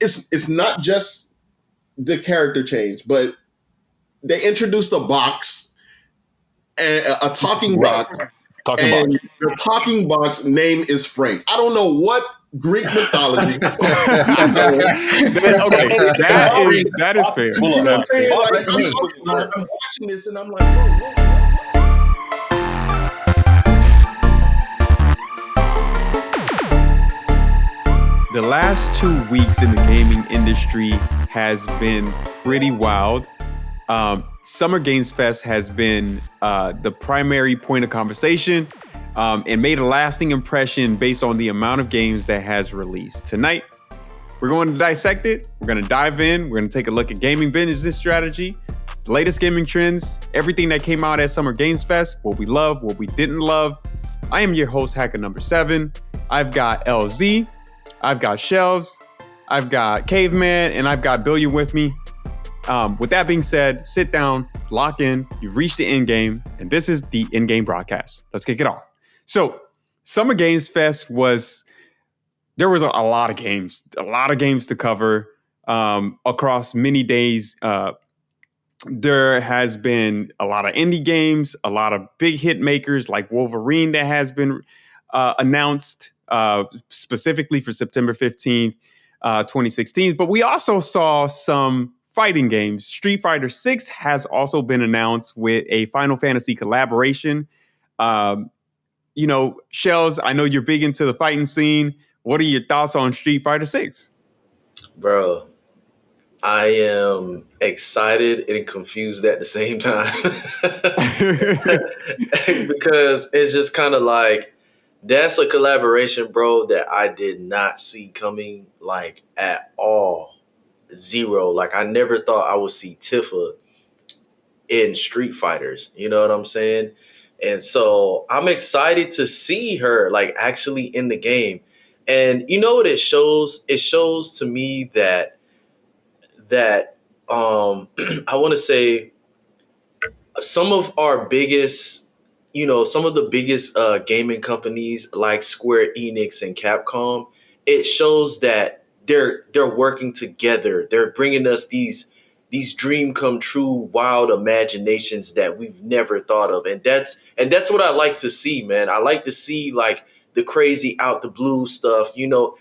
it's not just the character change, but they introduced a box, a talking Right. box, Talking and box. the talking box name is Frank. I don't know what Greek mythology. That is fair. You know what I'm That's saying? fair. Like I'm watching this and I'm like, whoa. The last 2 weeks in the gaming industry has been pretty wild. Summer Games Fest has been the primary point of conversation and made a lasting impression based on the amount of games that has released. Tonight, we're going to dissect it. We're going to dive in. We're going to take a look at gaming business strategy, the latest gaming trends, everything that came out at Summer Games Fest, what we love, what we didn't love. I am your host, Hacker Number 7. I've got LZ, I've got Shelves, I've got Caveman, and I've got Billion with me. With that being said, sit down, lock in. You've reached the end game, and this is the EndGame Broadcast. Let's kick it off. So, Summer Games Fest there was a lot of games to cover across many days. There has been a lot of indie games, a lot of big hit makers like Wolverine that has been announced specifically for September 15th, 2016. But we also saw some fighting games. Street Fighter 6 has also been announced with a Final Fantasy collaboration. Shells, I know you're big into the fighting scene. What are your thoughts on Street Fighter 6? Bro, I am excited and confused at the same time. Because it's just kind of like, that's a collaboration, bro, that I did not see coming, like, at all. Zero. Like, I never thought I would see Tifa in Street Fighters. You know what I'm saying? And so I'm excited to see her, like, actually in the game. And you know what it shows? It shows to me that I want to say some of our biggest, some of the biggest gaming companies like Square Enix and Capcom, it shows that they're working together. They're bringing us these dream come true, wild imaginations that we've never thought of, and that's what I like to see, man. I like to see like the crazy out the blue stuff,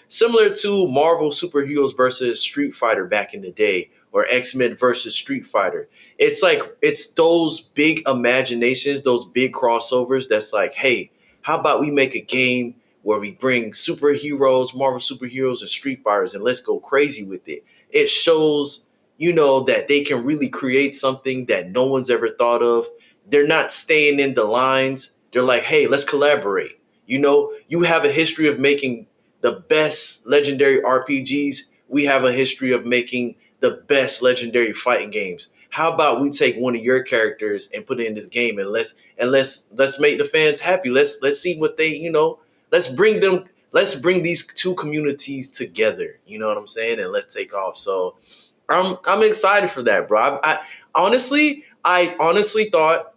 similar to Marvel superheroes versus Street Fighter back in the day, or X-Men versus Street Fighter. It's like, it's those big imaginations, those big crossovers that's like, hey, how about we make a game where we bring superheroes, Marvel superheroes, and Street Fighters, and let's go crazy with it. It shows, that they can really create something that no one's ever thought of. They're not staying in the lines. They're like, hey, let's collaborate. You have a history of making the best legendary RPGs. We have a history of making the best legendary fighting games. How about we take one of your characters and put it in this game, and let's make the fans happy. Let's see what they, let's bring these two communities together. You know what I'm saying? And let's take off. So I'm excited for that, bro. I honestly thought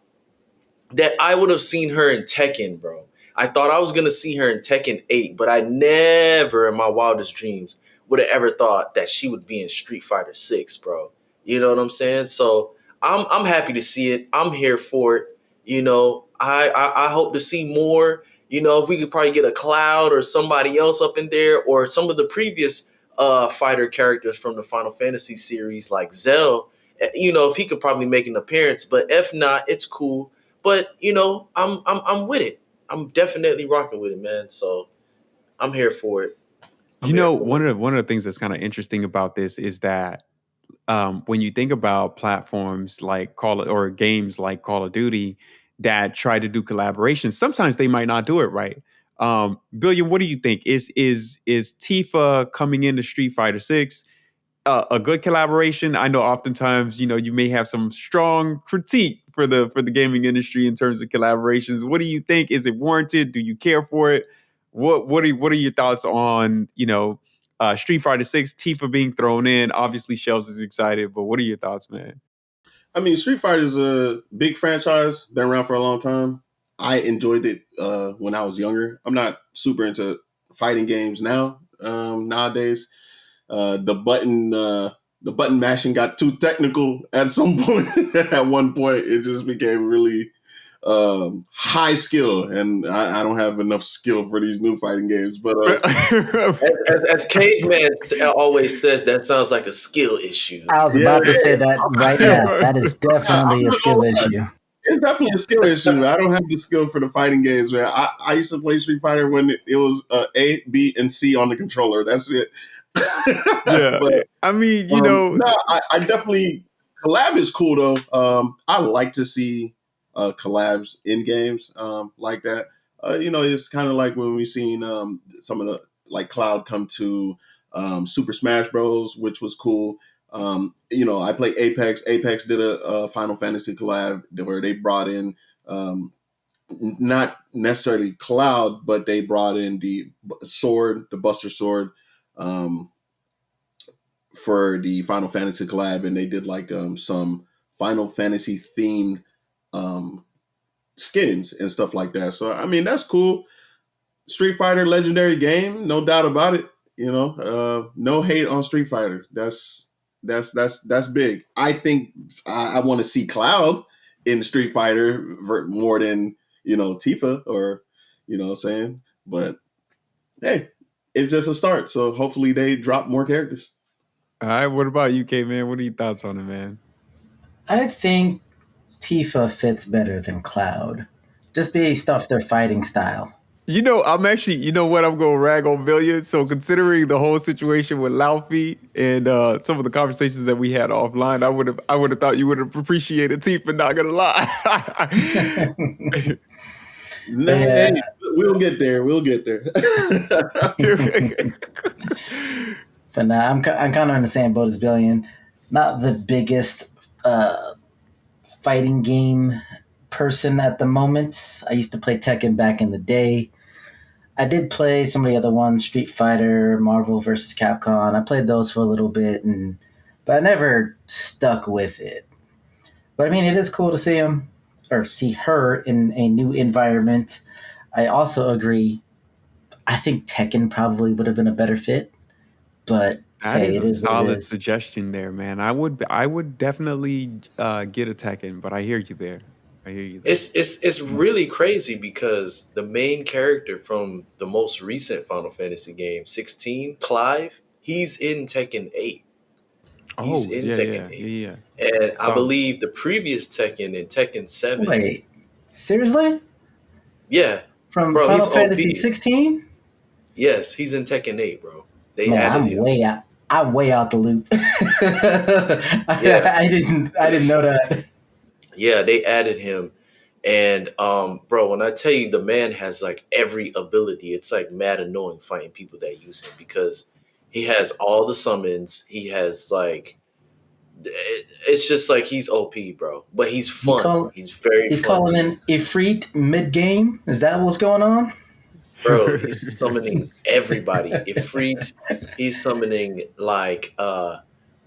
that I would have seen her in Tekken, bro. I thought I was gonna see her in Tekken 8, but I never in my wildest dreams would have ever thought that she would be in Street Fighter 6, bro. You know what I'm saying? So I'm happy to see it. I'm here for it. I hope to see more. If we could probably get a Cloud or somebody else up in there, or some of the previous fighter characters from the Final Fantasy series like Zell, if he could probably make an appearance. But if not, it's cool. But I'm with it. I'm definitely rocking with it, man. So I'm here for it. One of the things that's kind of interesting about this is that when you think about platforms like games like Call of Duty that try to do collaborations, sometimes they might not do it right. Billion, what do you think? Is Tifa coming into Street Fighter 6 a good collaboration? I know oftentimes, you may have some strong critique for the gaming industry in terms of collaborations. What do you think? Is it warranted? Do you care for it? What are your thoughts on, Street Fighter 6, Tifa being thrown in? Obviously, Shells is excited, but what are your thoughts, man? I mean, Street Fighter is a big franchise, been around for a long time. I enjoyed it when I was younger. I'm not super into fighting games nowadays. The button mashing got too technical at some point. At one point, it just became really high skill, and I don't have enough skill for these new fighting games. But As Caveman always says, that sounds like a skill issue. I was yeah, about to say it that right is. now. That is I'm definitely a not gonna skill lie. issue. It's definitely a skill issue. I don't have the skill for the fighting games, man. I used to play Street Fighter when it was A, B, and C on the controller. That's it. Yeah, But I mean, you know, no, I definitely collab is cool though. I like to see collabs in games like that. It's kind of like when we seen some of the like Cloud come to Super Smash Bros, which was cool. I play Apex. Apex did a Final Fantasy collab where they brought in not necessarily Cloud, but they brought in the sword, the Buster Sword. Um, for the Final Fantasy collab, and they did like some Final Fantasy themed um, skins and stuff like that. So I mean, that's cool. Street Fighter, legendary game, no doubt about it. No hate on Street Fighter. That's big. I think I want to see Cloud in Street Fighter more than Tifa or what I'm saying. But hey, it's just a start. So hopefully they drop more characters. all right. What about you, K man? What are your thoughts on it, man? I think Tifa fits better than Cloud, just based off their fighting style. I'm actually, you know what? I'm going to rag on Billion. So, considering the whole situation with Laufey and some of the conversations that we had offline, I would have thought you would have appreciated Tifa. Not gonna lie. Nah, hey, Yeah, we'll get there. We'll get there. but nah, I'm kind of in the same boat as Billion. Not the biggest uh, fighting game person at the moment. I used to play Tekken back in the day. I did play some of the other ones, Street Fighter, Marvel versus Capcom. I played those for a little bit, but I never stuck with it. But I mean, it is cool to see him or see her in a new environment. I also agree. I think Tekken probably would have been a better fit, but That hey, is it a is what it solid is. suggestion there, man. I would definitely get a Tekken, but I hear you there. I hear you there. It's really crazy because the main character from the most recent Final Fantasy game, 16, Clive, he's in Tekken 8. He's Oh in yeah, Tekken yeah, 8. yeah, yeah. And I Solid. believe the previous Tekken in Tekken 7, Wait, seriously? yeah, From bro, he's Final Fantasy OP. 16? Yes, he's in Tekken 8, bro. They Man, added him. I'm way out the loop. Yeah, I didn't know that. yeah, they added him. And bro, when I tell you the man has like every ability, it's like mad annoying fighting people that use him because he has all the summons. He has like it's just like he's OP, bro. But he's He fun. call He's very he's fun calling to in use. Ifrit mid game. Is that what's going on? Bro, he's summoning everybody. Ifrit, he's summoning like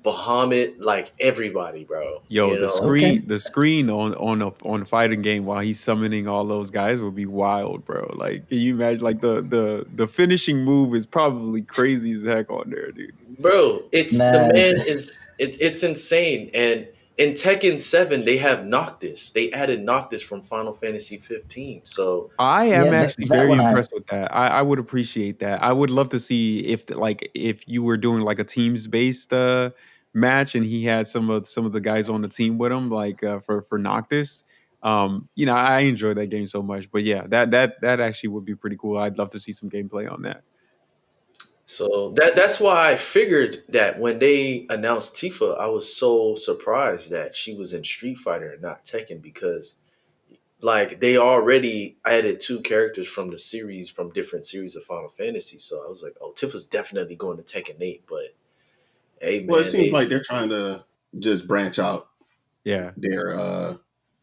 Bahamut, like everybody, bro. Yo, You the know? screen, Okay. the screen on a fighting game while he's summoning all those guys would be wild, bro. Like, can you imagine? Like the finishing move is probably crazy as heck on there, dude. Bro, it's the Nice. man is it's insane. And in Tekken 7, they have Noctis. They added Noctis from Final Fantasy 15. So I am Yeah, actually that very one impressed with that. I would appreciate that. I would love to see if you were doing like a teams based match and he had some of the guys on the team with him, like for Noctis. I enjoy that game so much. But yeah, that actually would be pretty cool. I'd love to see some gameplay on that. that's why I figured that when they announced Tifa, I was so surprised that she was in Street Fighter and not Tekken because like they already added two characters from the series from different series of Final Fantasy. So I was like, oh, Tifa's definitely going to Tekken 8, but hey Well, it man, seems they like they're trying to just branch out Yeah. their uh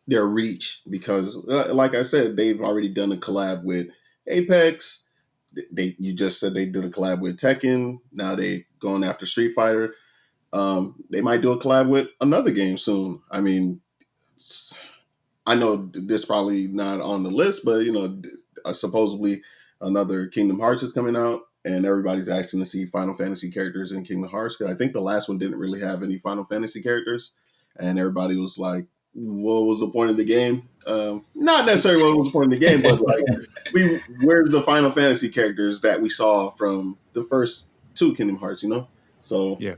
their reach because, like I said, they've already done a collab with Apex. You just said they did a collab with Tekken. Now they going after Street Fighter. They might do a collab with another game soon. I mean, I know this probably not on the list, but supposedly another Kingdom Hearts is coming out. and everybody's asking to see Final Fantasy characters in Kingdom Hearts because I think the last one didn't really have any Final Fantasy characters, and everybody was like, "What was the point of the game?" Not necessarily what was the point of the game, but like, where's the Final Fantasy characters that we saw from the first two Kingdom Hearts? You know, so Yeah.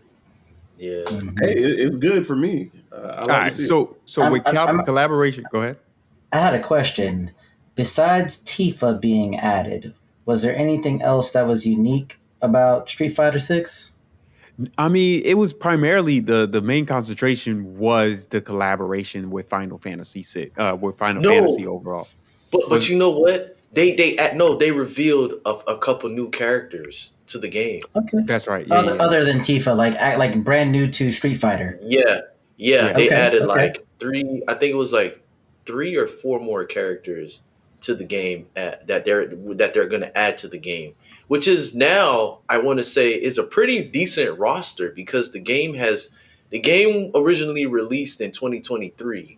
Yeah. hey, Mhm. it's good for me. I All like to right. see it. So with collaboration, go ahead. I had a question. Besides Tifa being added, was there anything else that was unique about Street Fighter Six? I mean, it was primarily the main concentration was the collaboration with Final Fantasy Six, with Final Fantasy No, overall. but Was you know what? They revealed a couple new characters to the game. Okay. That's right. Yeah, Other yeah, other than Tifa, like brand new to Street Fighter. Yeah, yeah. yeah. They Okay. added Okay. like three. I think it was like three or four more characters to the game that they're going to add to the game, which is now I want to say is a pretty decent roster because the game originally released in 2023,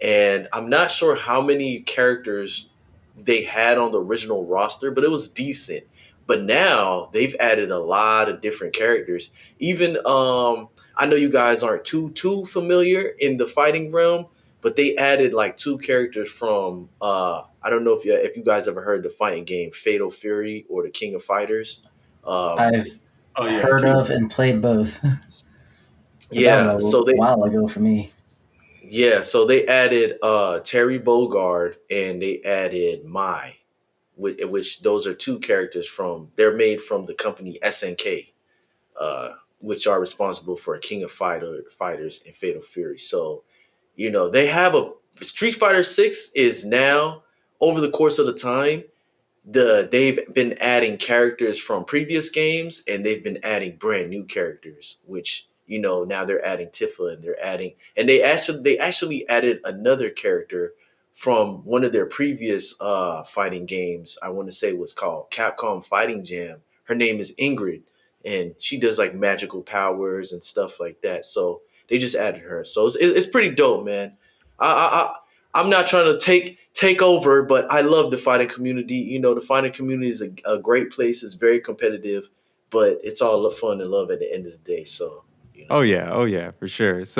and I'm not sure how many characters they had on the original roster, but it was decent. But now they've added a lot of different characters. Even I know you guys aren't too familiar in the fighting realm, but they added like two characters from I don't know if you guys ever heard the fighting game Fatal Fury or the King of Fighters. Um, I've Oh yeah, heard King. of and played both, but that was yeah, a while ago for me. so they added Terry Bogard and they added Mai, which those are two characters from they're made from the company SNK, which are responsible for King of Fighters and Fatal Fury. So they have a Street Fighter Six is now over the course of the time they've been adding characters from previous games and they've been adding brand new characters, which now they're adding Tifa and they actually added another character from one of their previous fighting games. I want to say it was called Capcom Fighting Jam. Her name is Ingrid, and she does like magical powers and stuff like that. So they just added her. So it's pretty dope, man. I'm not trying to take over, but I love the fighting community. The fighting community is a great place. It's very competitive, but it's all fun and love at the end of the day. So. Oh yeah, for sure. So